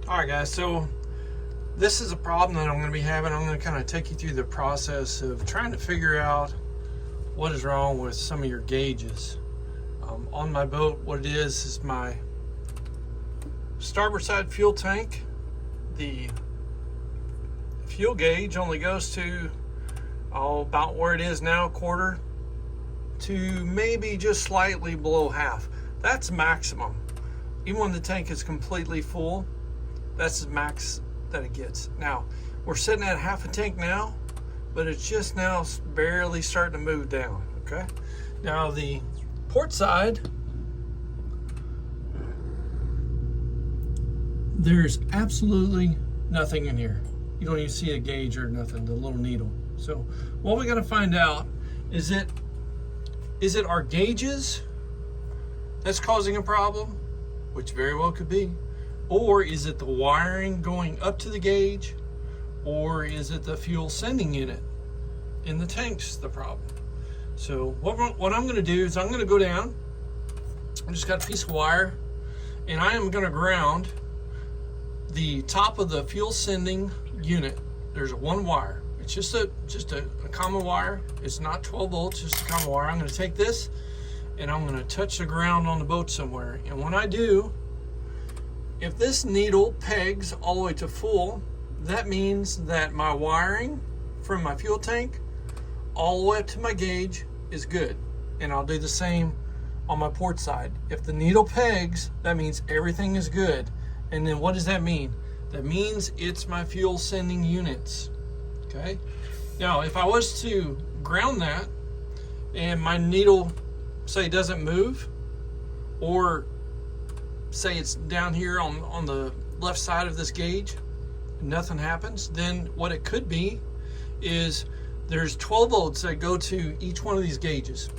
Alright guys, so this is a problem that I'm going to be having. I'm going to kind of take you through the process of trying to figure out what is wrong with some of your gauges. On my boat, what it is my starboard side fuel tank. The fuel gauge only goes to about where it is now, 1/4 to maybe just slightly below half. That's maximum. Even when the tank is completely full, that's the max that it gets. Now, we're sitting at half a tank now, but it's just now barely starting to move down, okay? Now, the port side, there's absolutely nothing in here. You don't even see a gauge or nothing, the little needle. So what we got to find out is it our gauges that's causing a problem, which very well could be, or is it the wiring going up to the gauge, or is it the fuel sending unit in the tanks the problem? So what I'm going to do is I'm going to go down. I just got a piece of wire, and I am going to ground the top of the fuel sending unit. There's one wire. It's just a common wire. It's not 12 volts, just a common wire. I'm going to take this and I'm going to touch the ground on the boat somewhere. And when I do, if this needle pegs all the way to full, that means that my wiring from my fuel tank all the way up to my gauge is good. And I'll do the same on my port side. If the needle pegs, that means everything is good. And then what does that mean? That means it's my fuel sending units. Okay? Now, if I was to ground that and my needle, say, doesn't move, or say it's down here on the left side of this gauge, nothing happens, then what it could be is there's 12 volts that go to each one of these gauges.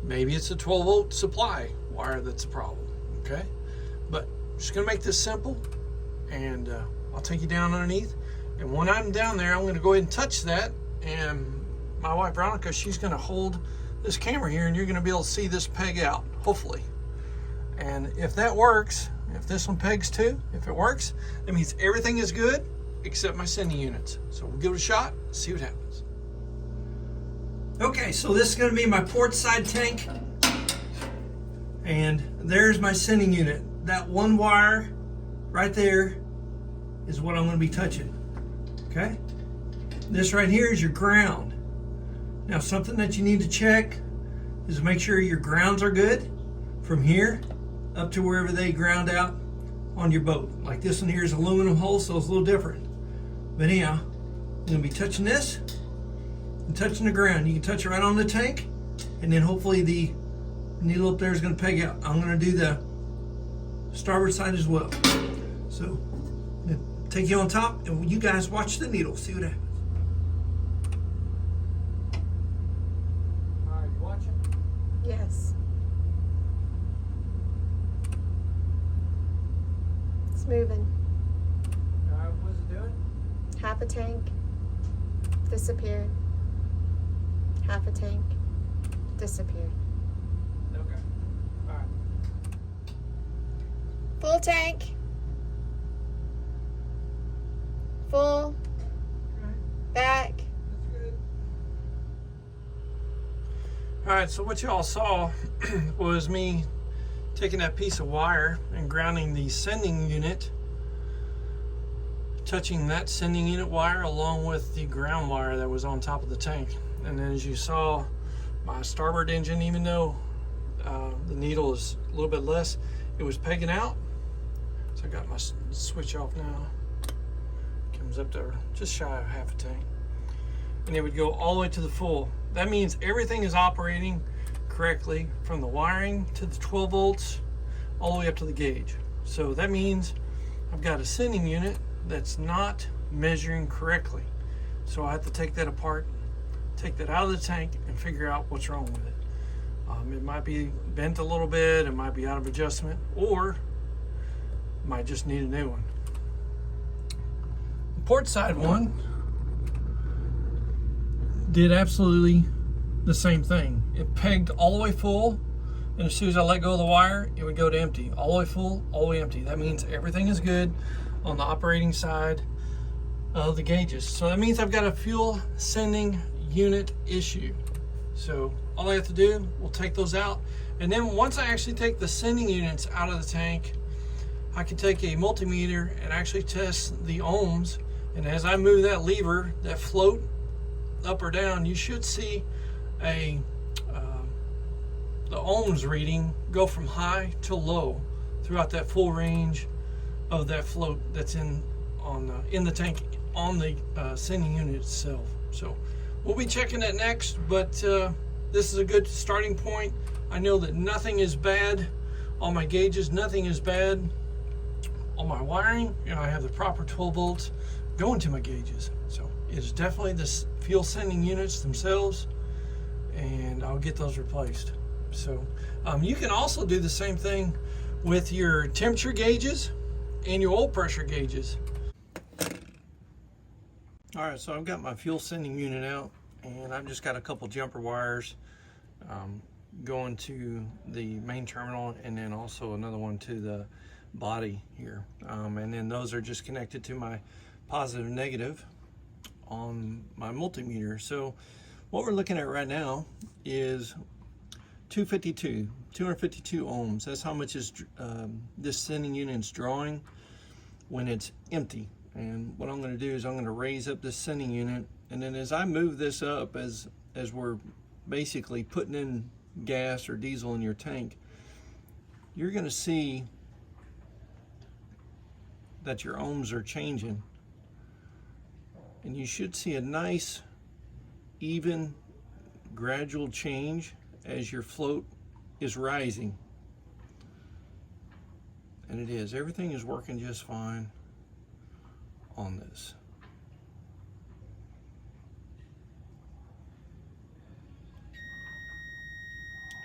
Maybe it's a 12 volt supply wire that's a problem, okay? But I'm just gonna make this simple, and I'll take you down underneath, and when I'm down there, I'm gonna go ahead and touch that, and my wife Veronica, she's gonna hold this camera here, and you're gonna be able to see this peg out, hopefully. And if that works, if this one pegs too, if it works, that means everything is good except my sending units. So we'll give it a shot, see what happens. Okay, so this is gonna be my port side tank, and there's my sending unit. That one wire right there is what I'm gonna be touching, okay? This right here is your ground. Now, something that you need to check is make sure your grounds are good from here up to wherever they ground out on your boat. Like this one here is aluminum hull, so it's a little different. But anyhow, I'm gonna be touching this and touching the ground. You can touch it right on the tank, and then hopefully the needle up there is gonna peg out. I'm gonna do the starboard side as well. So I'm gonna take you on top, and you guys watch the needle, see what happens. All right, you watching? Yes. It's moving. All right, what's it doing? Half a tank disappeared. Half a tank disappeared. Okay. All right. Full tank. Full. Okay. Back. That's good. All right, so what y'all saw was me taking that piece of wire and grounding the sending unit, touching that sending unit wire along with the ground wire that was on top of the tank. And then as you saw, my starboard engine, even though the needle is a little bit less, it was pegging out. So I got my switch off now. Comes up to just shy of half a tank. And it would go all the way to the full. That means everything is operating correctly from the wiring to the 12 volts all the way up to the gauge. So that means I've got a sending unit that's not measuring correctly. So I have to take that apart, take that out of the tank, and figure out what's wrong with it. It might be bent a little bit, it might be out of adjustment, or might just need a new one. The port side one did absolutely the same thing. It pegged all the way full and as soon as I let go of the wire, it would go to empty. All the way full, all the way empty. That means everything is good on the operating side of the gauges. So that means I've got a fuel sending unit issue. So all I have to do, we'll take those out. And then once I actually take the sending units out of the tank, I can take a multimeter and actually test the ohms. And as I move that lever, that float up or down, you should see the ohms reading go from high to low throughout that full range of that float that's in the tank on the sending unit itself. So we'll be checking that next, but this is a good starting point. I know that nothing is bad on my gauges, nothing is bad on my wiring. You know, I have the proper 12 volts going to my gauges. So it's definitely the fuel sending units themselves, and I'll get those replaced. So you can also do the same thing with your temperature gauges and your oil pressure gauges. All right, so I've got my fuel sending unit out, and I've just got a couple jumper wires going to the main terminal, and then also another one to the body here. And then those are just connected to my positive and negative on my multimeter. So what we're looking at right now is 252 ohms. That's how much is this sending unit is drawing when it's empty. And what I'm going to do is I'm going to raise up this sending unit, and then as I move this up, as we're basically putting in gas or diesel in your tank, you're going to see that your ohms are changing, and you should see a nice even gradual change as your float is rising. And it is. Everything is working just fine on this.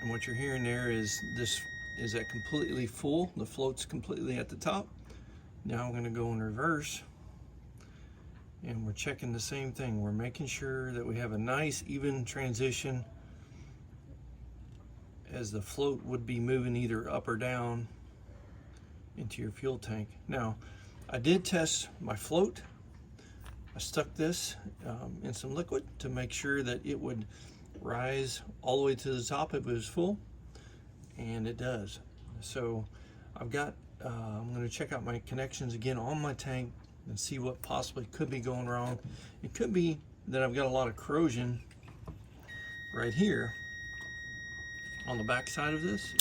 And what you're hearing there is this is at completely full. The float's completely at the top. Now I'm going to go in reverse, and we're checking the same thing. We're making sure that we have a nice even transition as the float would be moving either up or down into your fuel tank. Now, I did test my float. I stuck this in some liquid to make sure that it would rise all the way to the top if it was full, and it does. So I've got I'm going to check out my connections again on my tank and see what possibly could be going wrong. It could be that I've got a lot of corrosion right here on the back side of this,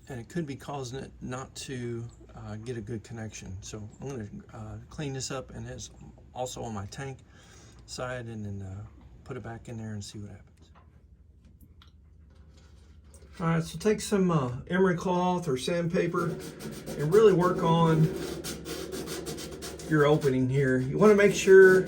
and it could be causing it not to get a good connection. So I'm going to clean this up, and it's also on my tank side, and then put it back in there and see what happens. All right, so take some Emery cloth or sandpaper and really work on your opening here. You want to make sure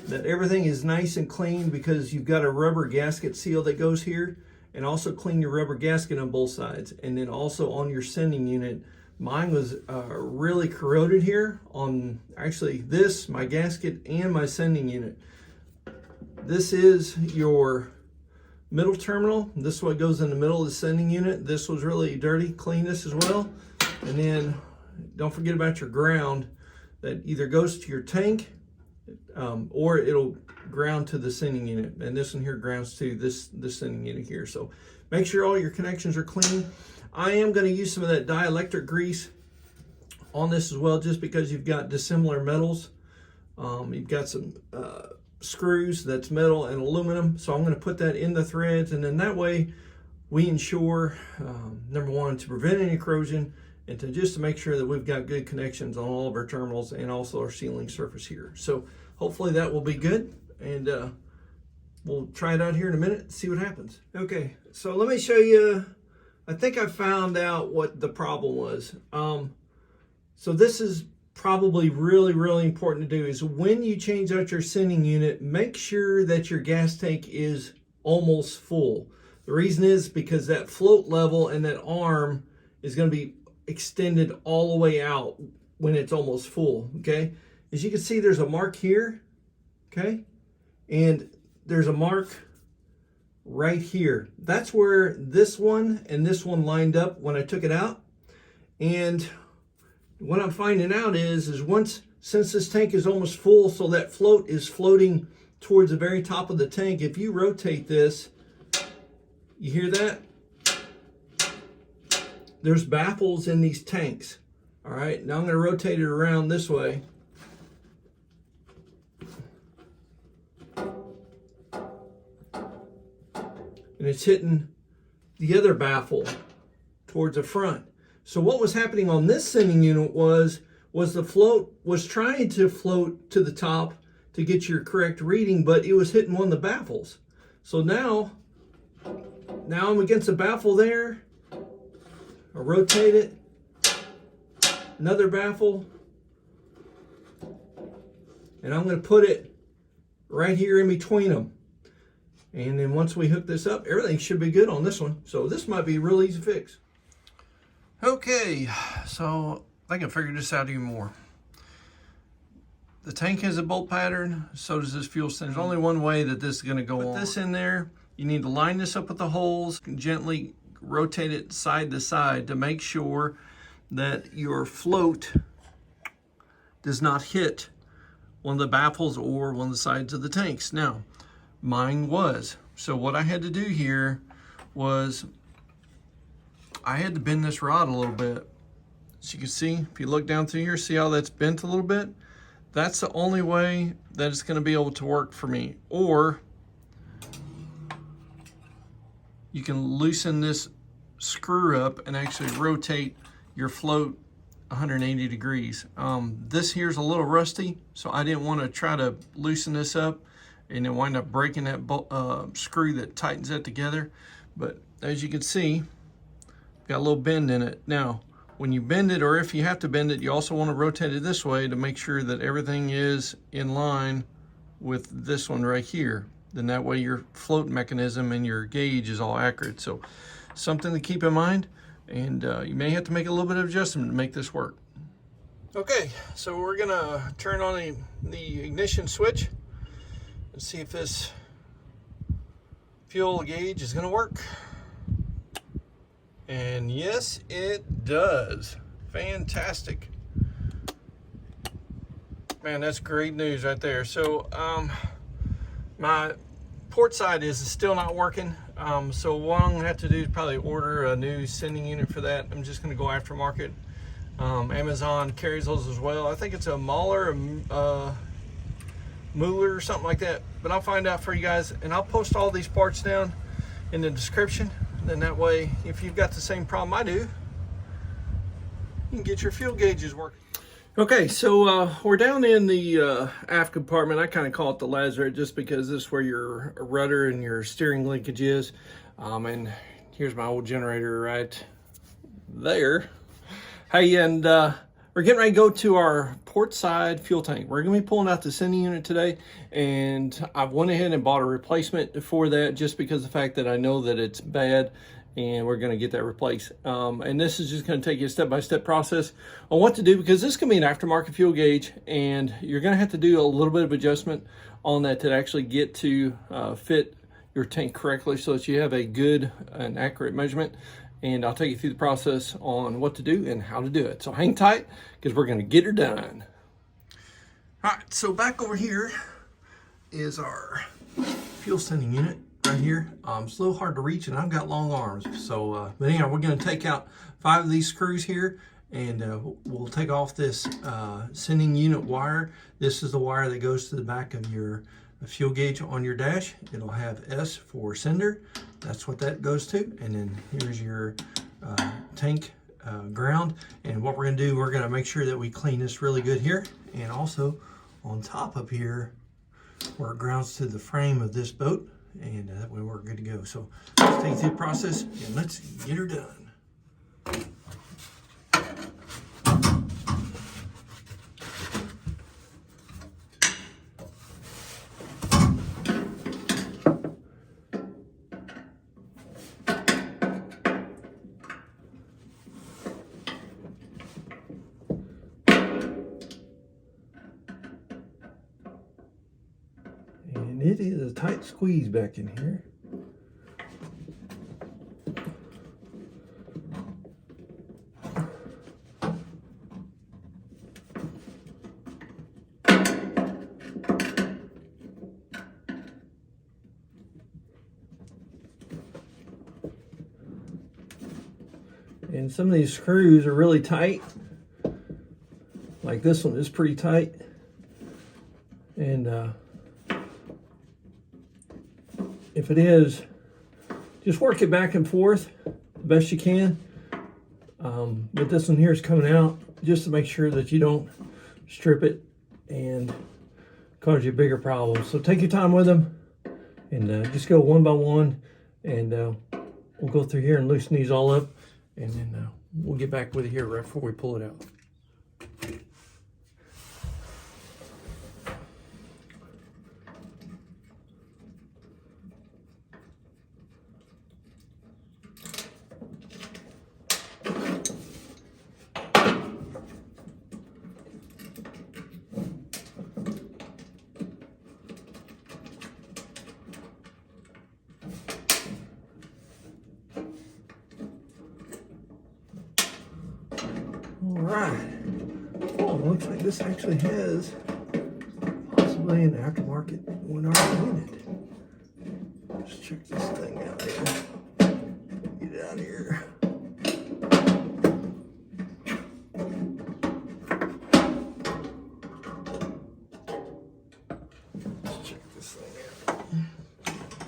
that everything is nice and clean, because you've got a rubber gasket seal that goes here, and also clean your rubber gasket on both sides. And then also on your sending unit, mine was really corroded here on actually this, my gasket and my sending unit. This is your middle terminal. This is what goes in the middle of the sending unit. This was really dirty. Clean this as well. And then don't forget about your ground that either goes to your tank or it'll ground to the sending unit. And this one here grounds to this sending unit here. So make sure all your connections are clean. I am going to use some of that dielectric grease on this as well, just because you've got dissimilar metals. You've got some screws that's metal and aluminum, so I'm going to put that in the threads, and then that way we ensure number one, to prevent any corrosion, and to make sure that we've got good connections on all of our terminals and also our sealing surface here. So hopefully that will be good, and we'll try it out here in a minute and see what happens. Okay, so let me show you. I think I found out what the problem was. So this is probably really important to do, is when you change out your sending unit, make sure that your gas tank is almost full. The reason is because that float level and that arm is going to be extended all the way out when it's almost full. Okay, as you can see, there's a mark here, okay, and there's a mark right here. That's where this one and this one lined up when I took it out. And what I'm finding out is since this tank is almost full, so that float is floating towards the very top of the tank, if you rotate this, you hear that? There's baffles in these tanks. All right, now I'm going to rotate it around this way. And it's hitting the other baffle towards the front. So what was happening on this sending unit was the float was trying to float to the top to get your correct reading, but it was hitting one of the baffles. So now I'm against the baffle there. I rotate it. Another baffle. And I'm going to put it right here in between them. And then once we hook this up, everything should be good on this one. So this might be a real easy fix. Okay, so I can figure this out even more. The tank has a bolt pattern, so does this fuel stand. There's only one way that this is going to go on. Put this in there. You need to line this up with the holes, gently rotate it side to side to make sure that your float does not hit one of the baffles or one of the sides of the tanks. Now, mine was. So what I had to do here was I had to bend this rod a little bit. As you can see, if you look down through here, see how that's bent a little bit? That's the only way that it's going to be able to work for me. Or you can loosen this screw up and actually rotate your float 180 degrees. This here's a little rusty, so I didn't want to try to loosen this up and then wind up breaking that screw that tightens that together. But as you can see, got a little bend in it. Now, when you bend it, or if you have to bend it, you also want to rotate it this way to make sure that everything is in line with this one right here. Then that way your float mechanism and your gauge is all accurate. So something to keep in mind, and you may have to make a little bit of adjustment to make this work. Okay, so we're gonna turn on the ignition switch and see if this fuel gauge is gonna work. And yes, it does. Fantastic. Man, that's great news right there. So my port side is still not working. So what I'm gonna have to do is probably order a new sending unit for that. I'm just gonna go aftermarket. Amazon carries those as well. I think it's a Mueller or something like that. But I'll find out for you guys, and I'll post all these parts down in the description. Then that way, if you've got the same problem I do, you can get your fuel gauges working. Okay, so we're down in the aft compartment. I kind of call it the lazarette just because this is where your rudder and your steering linkage is. And here's my old generator right there. Hey, and we're getting ready to go to our port side fuel tank. We're going to be pulling out the sending unit today, and I went ahead and bought a replacement for that just because of the fact that I know that it's bad, and we're going to get that replaced. And this is just going to take you a step-by-step process on what to do, because this is going to be an aftermarket fuel gauge, and you're going to have to do a little bit of adjustment on that to actually get to fit your tank correctly so that you have a good and accurate measurement. And I'll take you through the process on what to do and how to do it. So hang tight, because we're going to get her done. All right, so back over here is our fuel sending unit right here. It's a little hard to reach, and I've got long arms. So, but anyhow, we're going to take out 5 of these screws here, and we'll take off this sending unit wire. This is the wire that goes to the back of your fuel gauge on your dash. It'll have S for sender. That's what that goes to. And then here's your tank ground. And what we're going to do, we're going to make sure that we clean this really good here. And also on top of here, where it grounds to the frame of this boat. And that way we're good to go. So let's take you through the process and let's get her done. And it is a tight squeeze back in here. And some of these screws are really tight. Like this one is pretty tight. And if it is, just work it back and forth the best you can. But this one here is coming out just to make sure that you don't strip it and cause you a bigger problem. So take your time with them and just go one by one, and we'll go through here and loosen these all up, and then we'll get back with you here right before we pull it out. All right. Oh, it looks like this actually has possibly an aftermarket one already in it. Let's check this thing out here. Get out here. Let's check this thing out.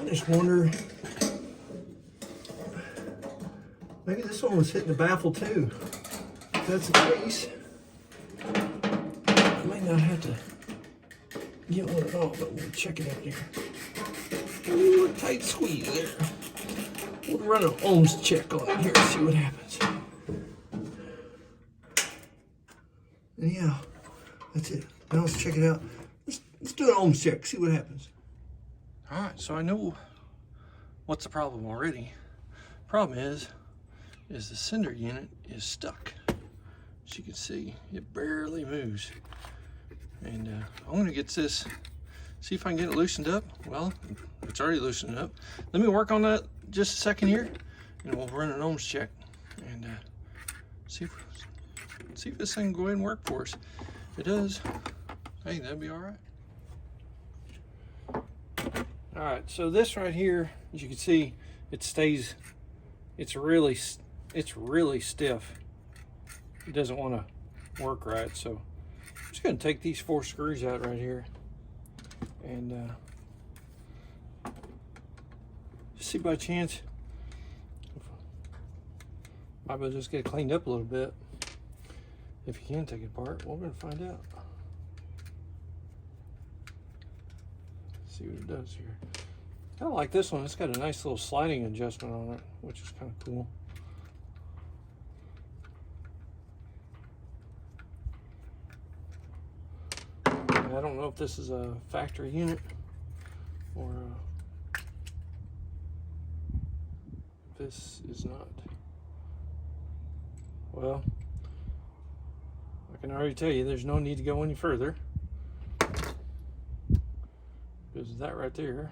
I just wonder, maybe this one was hitting the baffle too. If that's the case, I might not have to get one at all, but we'll check it out here. Ooh, a tight squeeze there. We'll run an ohms check on it here and see what happens. And yeah, that's it. Now let's check it out. Let's do an ohms check, see what happens. All right, so I know what's the problem already. Problem is the sender unit is stuck. As you can see, it barely moves. And I'm gonna get this, see if I can get it loosened up. Well, it's already loosened up. Let me work on that just a second here, and we'll run an ohms check and see if this thing can go ahead and work for us. If it does, hey, that'd be all right. All right, so this right here, as you can see, it stays, it's really stiff. It doesn't want to work right, so I'm just going to take these 4 screws out right here and see by chance might be able to just get it cleaned up a little bit. If you can take it apart, we're going to find out. See what it does here. Kind of like this one. It's got a nice little sliding adjustment on it, which is kind of cool. I don't know if this is a factory unit or this is not. Well, I can already tell you there's no need to go any further, because that right there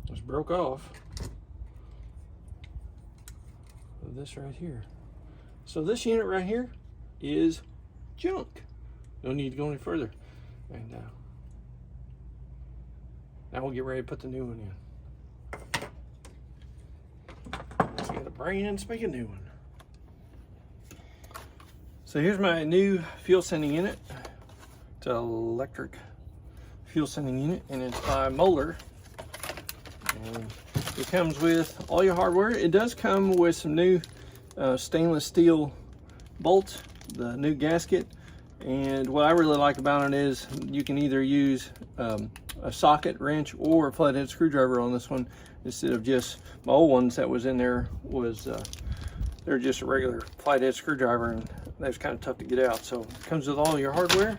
just broke off of this right here. So this unit right here is junk. No need to go any further. And now we'll get ready to put the new one in. Let's get a brand spanking new one. So here's my new fuel sending unit. It's an electric fuel sending unit, and it's by Moeller. And it comes with all your hardware. It does come with some new stainless steel bolts, the new gasket. And what I really like about it is you can either use a socket wrench or a flathead screwdriver on this one, instead of just my old ones that was in there was they're just a regular flathead screwdriver, and that's kind of tough to get out. So it comes with all your hardware.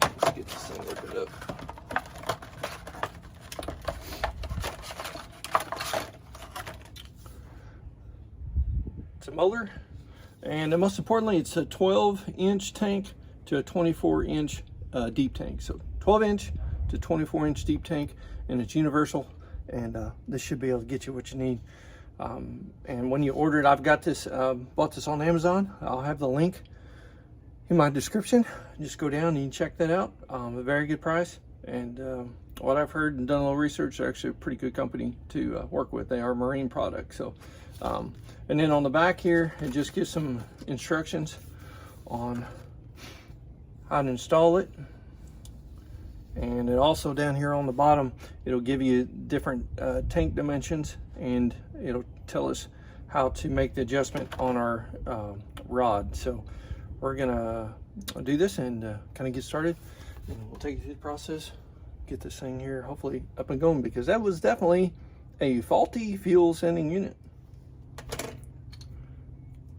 Let's get this thing opened up. It's a Moeller. And most importantly, it's a 12-inch tank to a 24-inch deep tank. So 12-inch to 24-inch deep tank, and it's universal. And this should be able to get you what you need. And when you order it, I've got this, bought this on Amazon. I'll have the link in my description. Just go down and you can check that out. A very good price. And what I've heard and done a little research, they're actually a pretty good company to work with. They are marine products. So, and then on the back here, it just gives some instructions on how to install it. And it also down here on the bottom, it'll give you different tank dimensions, and it'll tell us how to make the adjustment on our rod. So we're gonna do this and kind of get started, and we'll take you through the process, get this thing here hopefully up and going, because that was definitely a faulty fuel sending unit.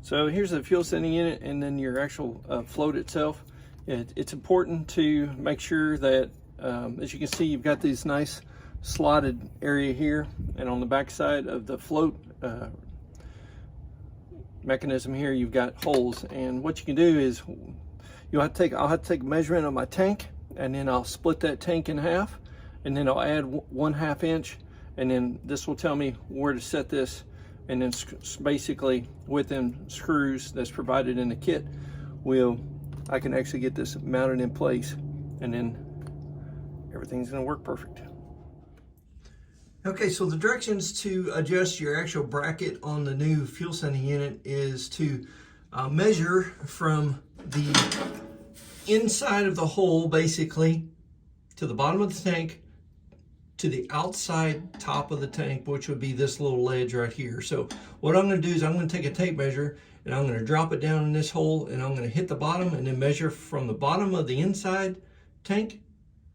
So here's the fuel sending unit, and then your actual float itself. It's important to make sure that, as you can see, you've got these nice slotted area here, and on the back side of the float mechanism here, you've got holes. And what you can do is I'll have to take a measurement of my tank, and then I'll split that tank in half, and then I'll add 1/2 inch, and then this will tell me where to set this. And then basically with them screws that's provided in the kit, I can actually get this mounted in place, and then everything's gonna work perfect. Okay, so the directions to adjust your actual bracket on the new fuel sending unit is to measure from the inside of the hole, basically, to the bottom of the tank, to the outside top of the tank, which would be this little ledge right here. So what I'm gonna do is I'm gonna take a tape measure, and I'm gonna drop it down in this hole, and I'm gonna hit the bottom, and then measure from the bottom of the inside tank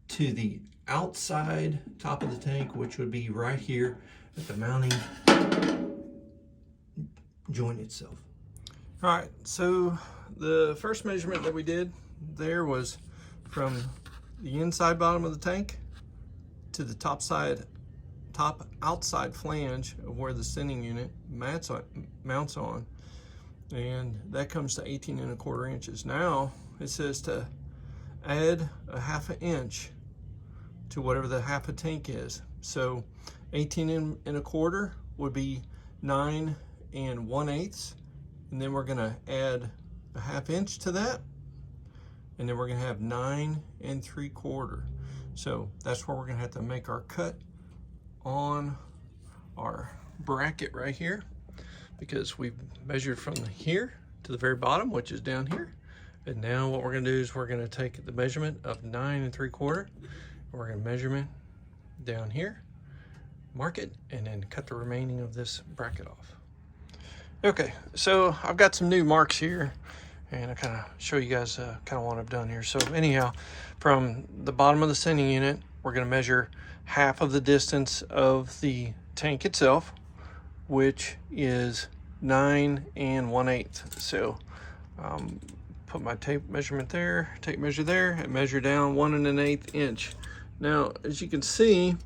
to the outside top of the tank, which would be right here at the mounting joint itself. All right, so the first measurement that we did there was from the inside bottom of the tank to the top outside flange of where the sending unit mounts on, and that comes to 18 1/4 inches. Now it says to add 1/2 inch to whatever the 1/2 tank is. So 18 1/4 would be 9 1/8, and then we're gonna add 1/2 inch to that, and then we're gonna have 9 3/4. So that's where we're gonna have to make our cut on our bracket right here, because we've measured from here to the very bottom, which is down here. And now what we're gonna do is we're gonna take the measurement of 9 3/4, we're gonna measurement down here, mark it, and then cut the remaining of this bracket off. Okay, so I've got some new marks here, and I kind of show you guys kind of what I've done here. So anyhow, from the bottom of the sending unit, we're going to measure half of the distance of the tank itself, which is 9 1/8. So put my tape measurement there, tape measure there, and measure down 1 1/8 inch. Now, as you can see,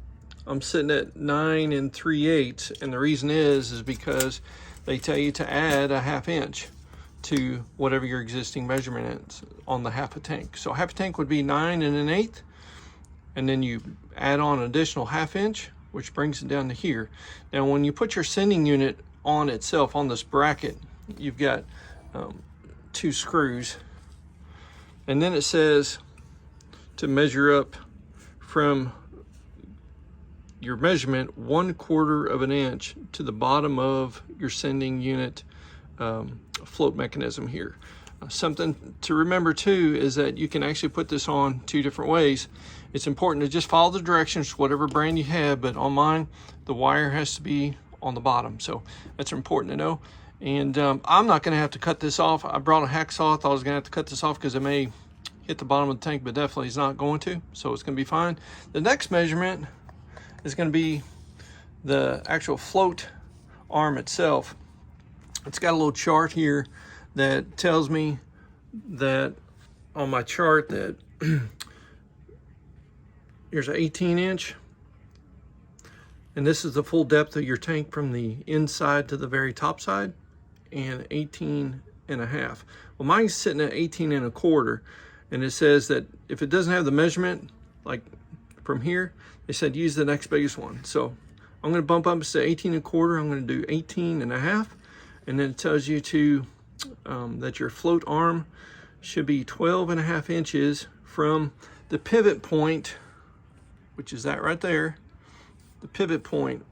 I'm sitting at 9 3/8, and the reason is because they tell you to add 1/2 inch to whatever your existing measurement is on the 1/2 tank. So 1/2 tank would be 9 1/8, and then you add on an additional 1/2 inch, which brings it down to here. Now, when you put your sending unit on itself, on this bracket, you've got 2 screws, and then it says to measure up from your measurement 1/4 of an inch to the bottom of your sending unit float mechanism here. Something to remember too is that you can actually put this on 2 different ways. It's important to just follow the directions, whatever brand you have, but on mine, the wire has to be on the bottom. So that's important to know. And I'm not gonna have to cut this off. I brought a hacksaw. I thought I was gonna have to cut this off because it may hit the bottom of the tank, but definitely is not going to. So it's gonna be fine. The next measurement is gonna be the actual float arm itself. It's got a little chart here that tells me that on my chart that here's an 18 inch, and this is the full depth of your tank from the inside to the very top side, and 18 1/2. Well, mine's sitting at 18 1/4, and it says that if it doesn't have the measurement, like from here, they said use the next biggest one. So I'm gonna bump up to 18 1/4, I'm gonna do 18 1/2, and then it tells you to that your float arm should be 12 1/2 inches from the pivot point which is that right there, the pivot point.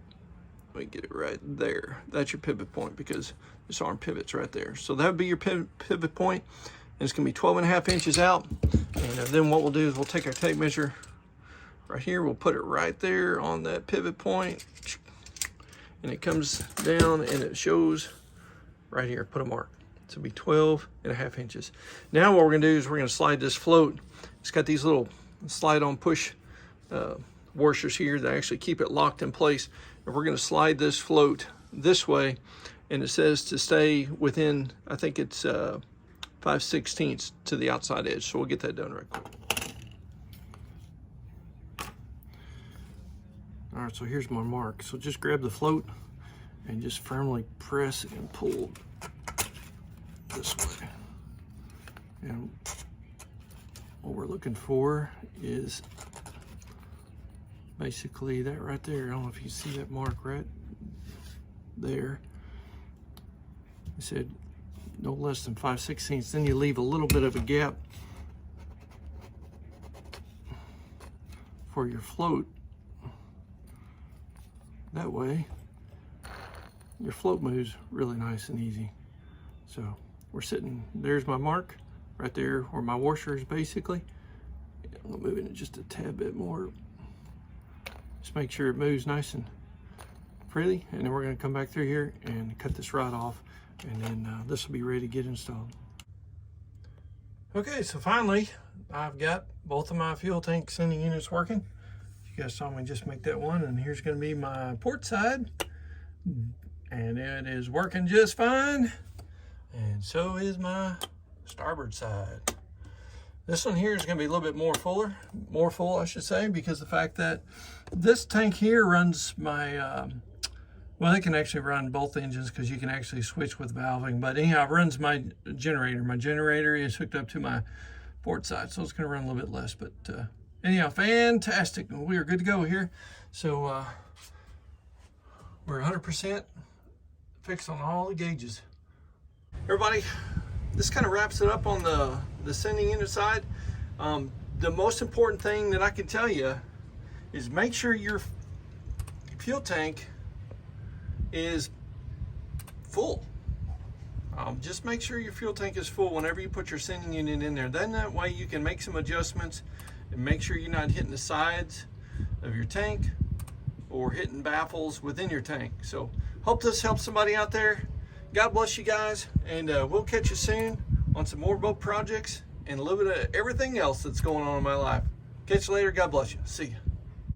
Let me get it right there. That's your pivot point because this arm pivots right there. So that would be your pivot point, and it's gonna be 12.5 inches out. And then what we'll do is we'll take our tape measure right here, we'll put it right there on that pivot point, and it comes down and it shows right here, put a mark. So it'll be 12.5 inches. Now what we're gonna do is we're gonna slide this float. It's got these little slide on push washers here that actually keep it locked in place. And we're gonna slide this float this way, and it says to stay within, I think it's 5/16 to the outside edge. So we'll get that done right quick. All right, so here's my mark. So just grab the float and just firmly press and pull this way. And what we're looking for is basically that right there. I don't know if you see that mark right there. It said no less than 5/16. Then you leave a little bit of a gap for your float. That way, your float moves really nice and easy. So we're sitting, there's my mark right there where my washer is basically. I'm moving it just a tad bit more. Just make sure it moves nice and freely. And then we're gonna come back through here and cut this rod off, and then this will be ready to get installed. Okay, so finally, I've got both of my fuel tank sending units working. You guys saw me just make that one, and here's going to be my port side, and it is working just fine, and so is my starboard side. This one here is going to be a little bit more full I should say, because the fact that this tank here runs my well, it can actually run both engines because you can actually switch with valving, but anyhow, it runs my generator. My generator is hooked up to my port side, so it's going to run a little bit less, but anyhow, fantastic. We are good to go here. So we're 100% fixed on all the gauges. Everybody, this kind of wraps it up on the sending unit side. The most important thing that I can tell you is make sure your fuel tank is full. Just make sure your fuel tank is full whenever you put your sending unit in there. Then that way you can make some adjustments and make sure you're not hitting the sides of your tank or hitting baffles within your tank. So hope this helps somebody out there. God bless you guys, and we'll catch you soon on some more boat projects and a little bit of everything else that's going on in my life. Catch you later. God bless you. See you.